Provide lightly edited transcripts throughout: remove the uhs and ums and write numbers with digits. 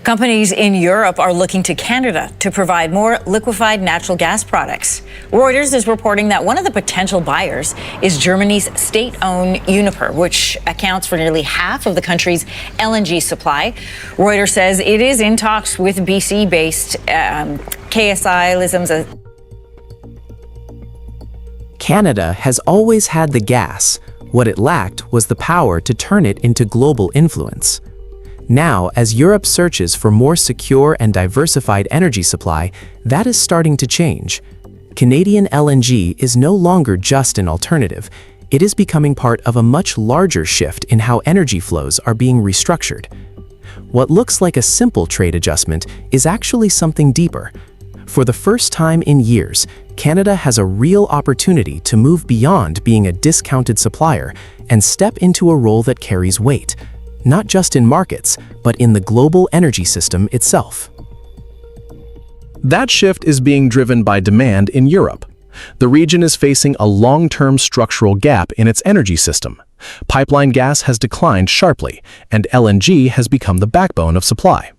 Companies in Europe are looking to Canada to provide more liquefied natural gas products. Reuters is reporting that one of the potential buyers is Germany's state-owned Uniper, which accounts for nearly half of the country's LNG supply. Reuters says it is in talks with BC-based KSI. Canada has always had the gas. What it lacked was the power to turn it into global influence. Now, as Europe searches for more secure and diversified energy supply, that is starting to change. Canadian LNG is no longer just an alternative. It is becoming part of a much larger shift in how energy flows are being restructured. What looks like a simple trade adjustment is actually something deeper. For the first time in years, Canada has a real opportunity to move beyond being a discounted supplier and step into a role that carries weight, not just in markets, but in the global energy system itself. That shift is being driven by demand in Europe. The region is facing a long-term structural gap in its energy system. Pipeline gas has declined sharply, and LNG has become the backbone of supply.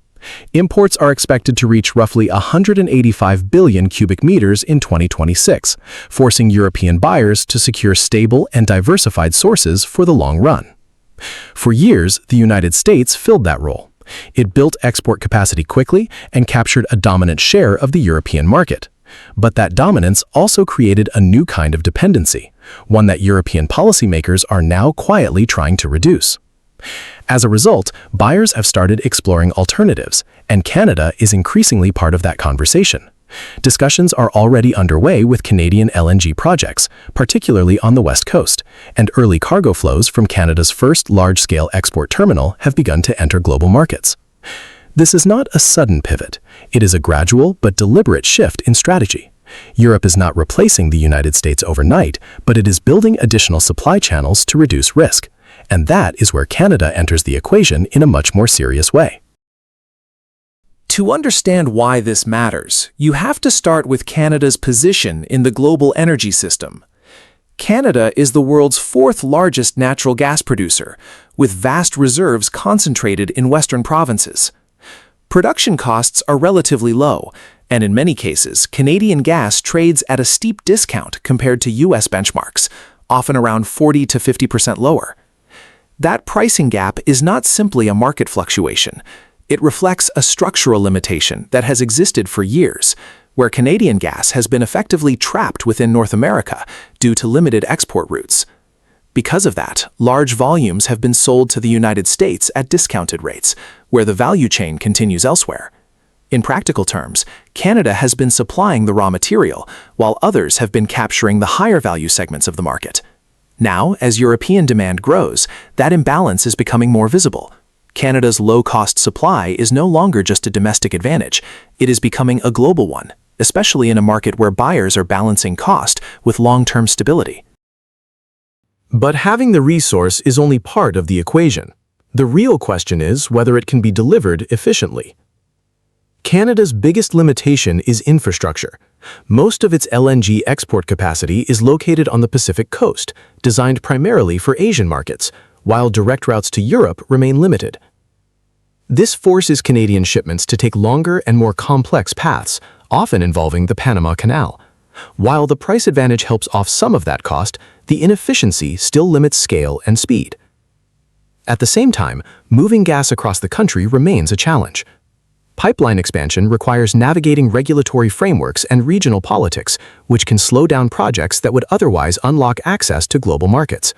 Imports are expected to reach roughly 185 billion cubic meters in 2026, forcing European buyers to secure stable and diversified sources for the long run. For years, the United States filled that role. It built export capacity quickly and captured a dominant share of the European market. But that dominance also created a new kind of dependency, one that European policymakers are now quietly trying to reduce. As a result, buyers have started exploring alternatives, and Canada is increasingly part of that conversation. Discussions are already underway with Canadian LNG projects, particularly on the West Coast, and early cargo flows from Canada's first large-scale export terminal have begun to enter global markets. This is not a sudden pivot. It is a gradual but deliberate shift in strategy. Europe is not replacing the United States overnight, but it is building additional supply channels to reduce risk. And that is where Canada enters the equation in a much more serious way. To understand why this matters, you have to start with Canada's position in the global energy system. Canada is the world's fourth largest natural gas producer, with vast reserves concentrated in western provinces. Production costs are relatively low, and in many cases, Canadian gas trades at a steep discount compared to U.S. benchmarks, often around 40 to 50% lower. That pricing gap is not simply a market fluctuation. It reflects a structural limitation that has existed for years, where Canadian gas has been effectively trapped within North America due to limited export routes. Because of that, large volumes have been sold to the United States at discounted rates, where the value chain continues elsewhere. In practical terms, Canada has been supplying the raw material, while others have been capturing the higher value segments of the market. Now, as European demand grows, that imbalance is becoming more visible. Canada's low-cost supply is no longer just a domestic advantage. It is becoming a global one, especially in a market where buyers are balancing cost with long-term stability. But having the resource is only part of the equation. The real question is whether it can be delivered efficiently. Canada's biggest limitation is infrastructure. Most of its LNG export capacity is located on the Pacific coast, designed primarily for Asian markets, while direct routes to Europe remain limited. This forces Canadian shipments to take longer and more complex paths, often involving the Panama Canal. While the price advantage helps off some of that cost, the inefficiency still limits scale and speed. At the same time, moving gas across the country remains a challenge. Pipeline expansion requires navigating regulatory frameworks and regional politics, which can slow down projects that would otherwise unlock access to global markets.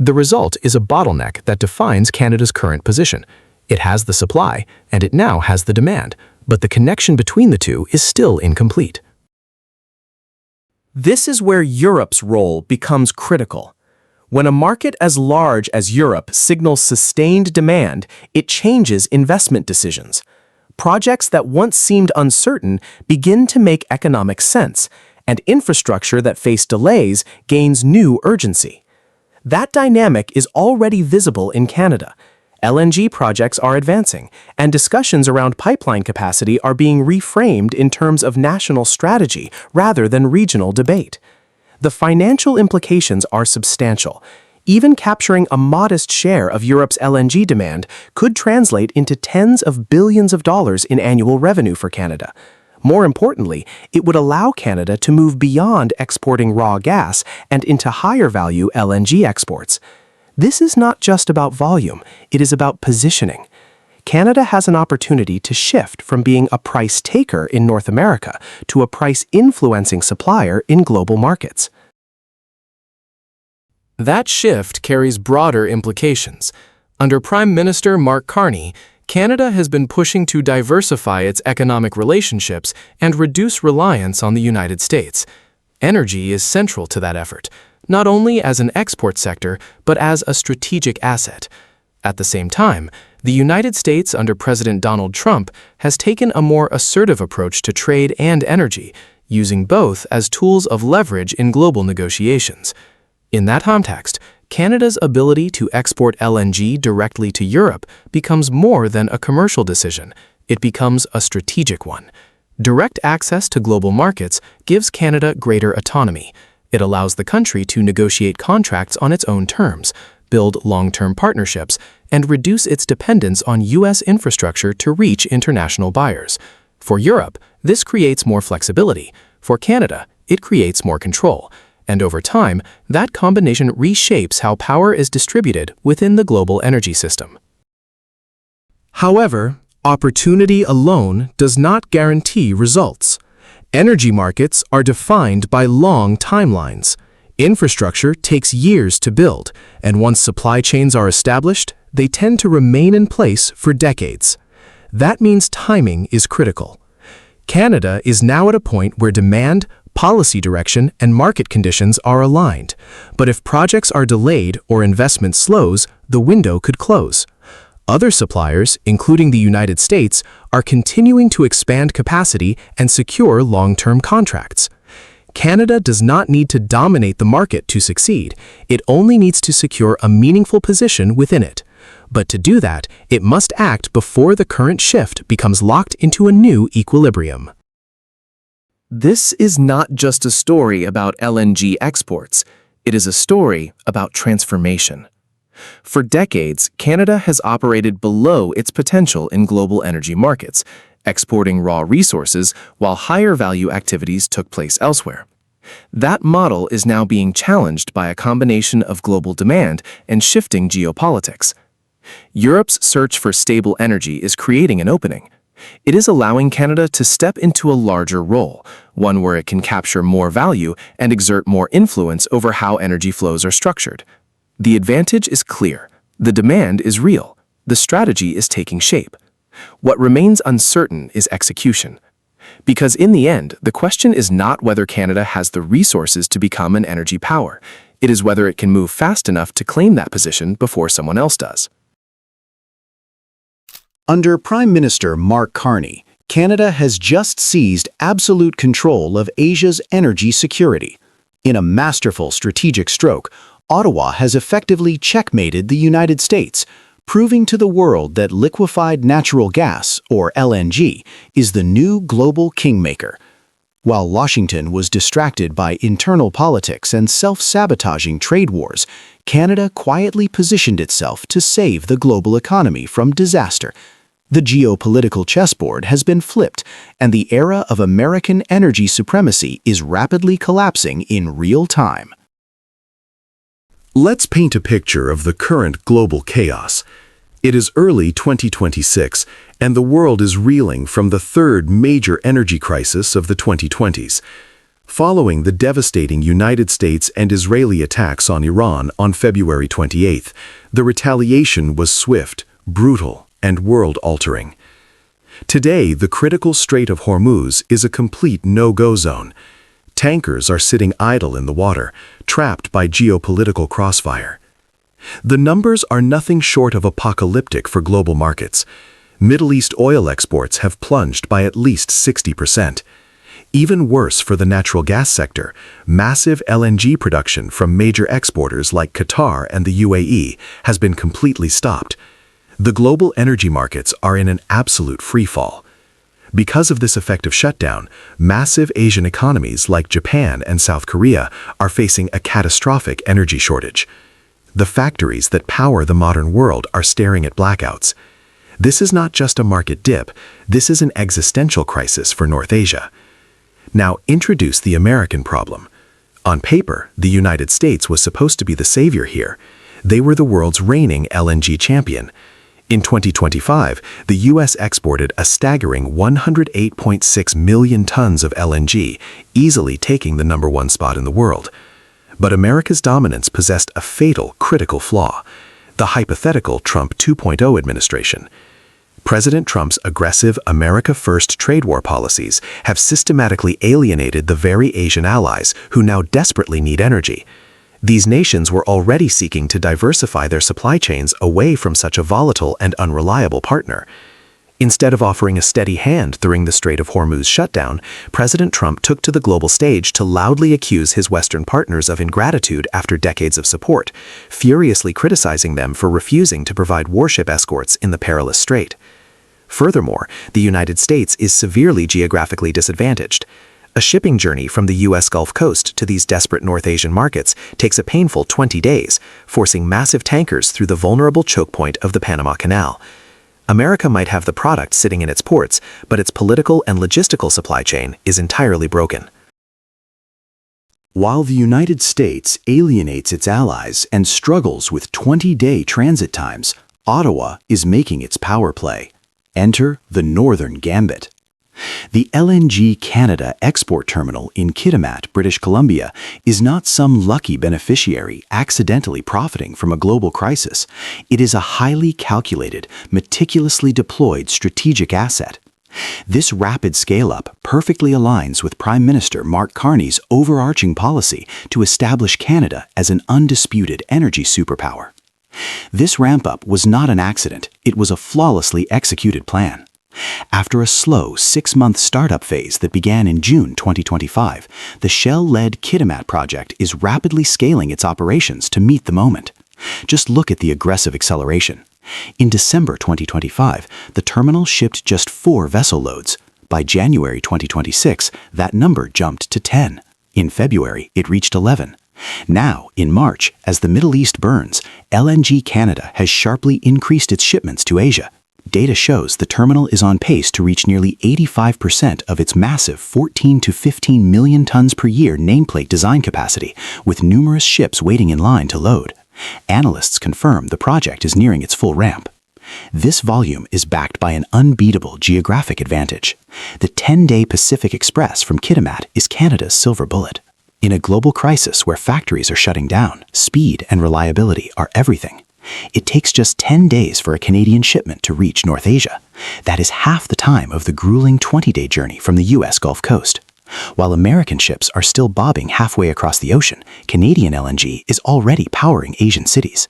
The result is a bottleneck that defines Canada's current position. It has the supply, and it now has the demand, but the connection between the two is still incomplete. This is where Europe's role becomes critical. When a market as large as Europe signals sustained demand, it changes investment decisions. Projects that once seemed uncertain begin to make economic sense, and infrastructure that faced delays gains new urgency. That dynamic is already visible in Canada. LNG projects are advancing, and discussions around pipeline capacity are being reframed in terms of national strategy rather than regional debate. The financial implications are substantial. Even capturing a modest share of Europe's LNG demand could translate into tens of billions of dollars in annual revenue for Canada. More importantly, it would allow Canada to move beyond exporting raw gas and into higher-value LNG exports. This is not just about volume, it is about positioning. Canada has an opportunity to shift from being a price taker in North America to a price-influencing supplier in global markets. That shift carries broader implications. Under Prime Minister Mark Carney, Canada has been pushing to diversify its economic relationships and reduce reliance on the United States. Energy is central to that effort, not only as an export sector, but as a strategic asset. At the same time, the United States under President Donald Trump has taken a more assertive approach to trade and energy, using both as tools of leverage in global negotiations. In that context, Canada's ability to export LNG directly to Europe becomes more than a commercial decision. It becomes a strategic one. Direct access to global markets gives Canada greater autonomy. It allows the country to negotiate contracts on its own terms, build long-term partnerships, and reduce its dependence on U.S. infrastructure to reach international buyers. For Europe, this creates more flexibility. For Canada, it creates more control. And over time, that combination reshapes how power is distributed within the global energy system. However, opportunity alone does not guarantee results. Energy markets are defined by long timelines. Infrastructure takes years to build, and once supply chains are established, they tend to remain in place for decades. That means timing is critical. Canada is now at a point where demand, policy direction, and market conditions are aligned. But if projects are delayed or investment slows, the window could close. Other suppliers, including the United States, are continuing to expand capacity and secure long-term contracts. Canada does not need to dominate the market to succeed. It only needs to secure a meaningful position within it. But to do that, it must act before the current shift becomes locked into a new equilibrium. This is not just a story about LNG exports. It is a story about transformation. For decades, Canada has operated below its potential in global energy markets, exporting raw resources while higher-value activities took place elsewhere. That model is now being challenged by a combination of global demand and shifting geopolitics. Europe's search for stable energy is creating an opening. It is allowing Canada to step into a larger role, one where it can capture more value and exert more influence over how energy flows are structured. The advantage is clear. The demand is real. The strategy is taking shape. What remains uncertain is execution. Because in the end, the question is not whether Canada has the resources to become an energy power. It is whether it can move fast enough to claim that position before someone else does. Under Prime Minister Mark Carney, Canada has just seized absolute control of Asia's energy security. In a masterful strategic stroke, Ottawa has effectively checkmated the United States, proving to the world that liquefied natural gas, or LNG, is the new global kingmaker. While Washington was distracted by internal politics and self-sabotaging trade wars, Canada quietly positioned itself to save the global economy from disaster. The geopolitical chessboard has been flipped, and the era of American energy supremacy is rapidly collapsing in real time. Let's paint a picture of the current global chaos. It is early 2026, and the world is reeling from the third major energy crisis of the 2020s. Following the devastating United States and Israeli attacks on Iran on February 28th, the retaliation was swift, brutal, and world-altering. Today, the critical Strait of Hormuz is a complete no-go zone. Tankers are sitting idle in the water, trapped by geopolitical crossfire. The numbers are nothing short of apocalyptic for global markets. Middle East oil exports have plunged by at least 60%. Even worse for the natural gas sector, massive LNG production from major exporters like Qatar and the UAE has been completely stopped. The global energy markets are in an absolute freefall. Because of this effective shutdown, massive Asian economies like Japan and South Korea are facing a catastrophic energy shortage. The factories that power the modern world are staring at blackouts. This is not just a market dip, this is an existential crisis for North Asia. Now introduce the American problem. On paper, the United States was supposed to be the savior here. They were the world's reigning LNG champion. In 2025, the U.S. exported a staggering 108.6 million tons of LNG, easily taking the #1 spot in the world. But America's dominance possessed a fatal, critical flaw: the hypothetical Trump 2.0 administration. President Trump's aggressive America First trade war policies have systematically alienated the very Asian allies who now desperately need energy. These nations were already seeking to diversify their supply chains away from such a volatile and unreliable partner. Instead of offering a steady hand during the Strait of Hormuz shutdown, President Trump took to the global stage to loudly accuse his Western partners of ingratitude after decades of support, furiously criticizing them for refusing to provide warship escorts in the perilous strait. Furthermore, the United States is severely geographically disadvantaged. A shipping journey from the U.S. Gulf Coast to these desperate North Asian markets takes a painful 20 days, forcing massive tankers through the vulnerable choke point of the Panama Canal. America might have the product sitting in its ports, but its political and logistical supply chain is entirely broken. While the United States alienates its allies and struggles with 20-day transit times, Ottawa is making its power play. Enter the Northern Gambit. The LNG Canada export terminal in Kitimat, British Columbia, is not some lucky beneficiary accidentally profiting from a global crisis. It is a highly calculated, meticulously deployed strategic asset. This rapid scale-up perfectly aligns with Prime Minister Mark Carney's overarching policy to establish Canada as an undisputed energy superpower. This ramp-up was not an accident, it was a flawlessly executed plan. After a slow 6-month startup phase that began in June 2025, the Shell-led Kitimat project is rapidly scaling its operations to meet the moment. Just look at the aggressive acceleration. In December 2025, the terminal shipped just 4 vessel loads. By January 2026, that number jumped to 10. In February, it reached 11. Now, in March, as the Middle East burns, LNG Canada has sharply increased its shipments to Asia. Data shows the terminal is on pace to reach nearly 85% of its massive 14 to 15 million tons per year nameplate design capacity, with numerous ships waiting in line to load. Analysts confirm the project is nearing its full ramp. This volume is backed by an unbeatable geographic advantage. The 10-day Pacific Express from Kitimat is Canada's silver bullet. In a global crisis where factories are shutting down, speed and reliability are everything. It takes just 10 days for a Canadian shipment to reach North Asia. That is half the time of the grueling 20-day journey from the U.S. Gulf Coast. While American ships are still bobbing halfway across the ocean, Canadian LNG is already powering Asian cities.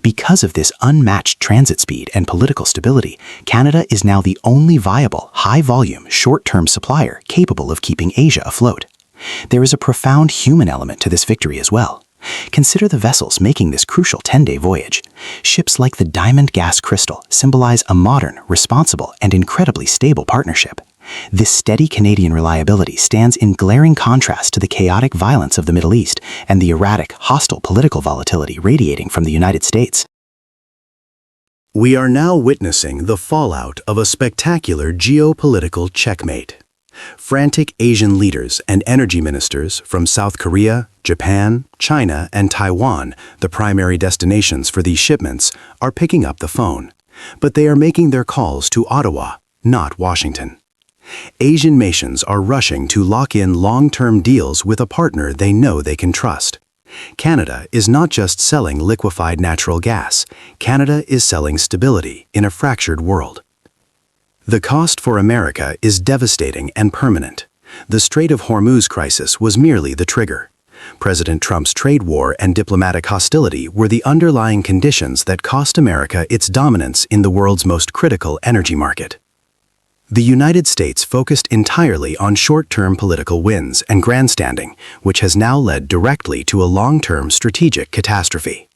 Because of this unmatched transit speed and political stability, Canada is now the only viable, high-volume, short-term supplier capable of keeping Asia afloat. There is a profound human element to this victory as well. Consider the vessels making this crucial 10-day voyage. Ships like the Diamond Gas Crystal symbolize a modern, responsible, and incredibly stable partnership. This steady Canadian reliability stands in glaring contrast to the chaotic violence of the Middle East and the erratic, hostile political volatility radiating from the United States. We are now witnessing the fallout of a spectacular geopolitical checkmate. Frantic Asian leaders and energy ministers from South Korea, Japan, China, and Taiwan, the primary destinations for these shipments, are picking up the phone. But they are making their calls to Ottawa, not Washington. Asian nations are rushing to lock in long-term deals with a partner they know they can trust. Canada is not just selling liquefied natural gas. Canada is selling stability in a fractured world. The cost for America is devastating and permanent. The Strait of Hormuz crisis was merely the trigger. President Trump's trade war and diplomatic hostility were the underlying conditions that cost America its dominance in the world's most critical energy market. The United States focused entirely on short-term political wins and grandstanding, which has now led directly to a long-term strategic catastrophe.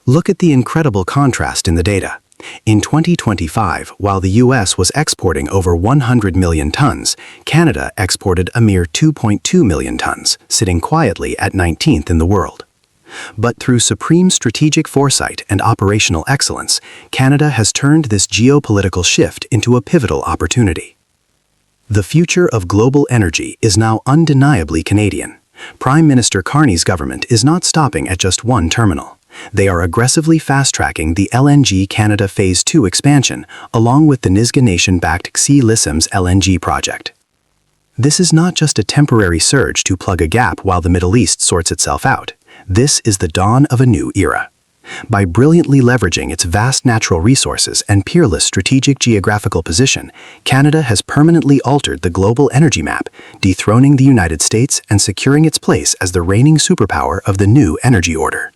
Look at the incredible contrast in the data. In 2025, while the U.S. was exporting over 100 million tons, Canada exported a mere 2.2 million tons, sitting quietly at 19th in the world. But through supreme strategic foresight and operational excellence, Canada has turned this geopolitical shift into a pivotal opportunity. The future of global energy is now undeniably Canadian. Prime Minister Carney's government is not stopping at just one terminal. They are aggressively fast-tracking the LNG Canada Phase 2 expansion, along with the Nisga'a Nation-backed Xi Lissam's LNG project. This is not just a temporary surge to plug a gap while the Middle East sorts itself out. This is the dawn of a new era. By brilliantly leveraging its vast natural resources and peerless strategic geographical position, Canada has permanently altered the global energy map, dethroning the United States and securing its place as the reigning superpower of the new energy order.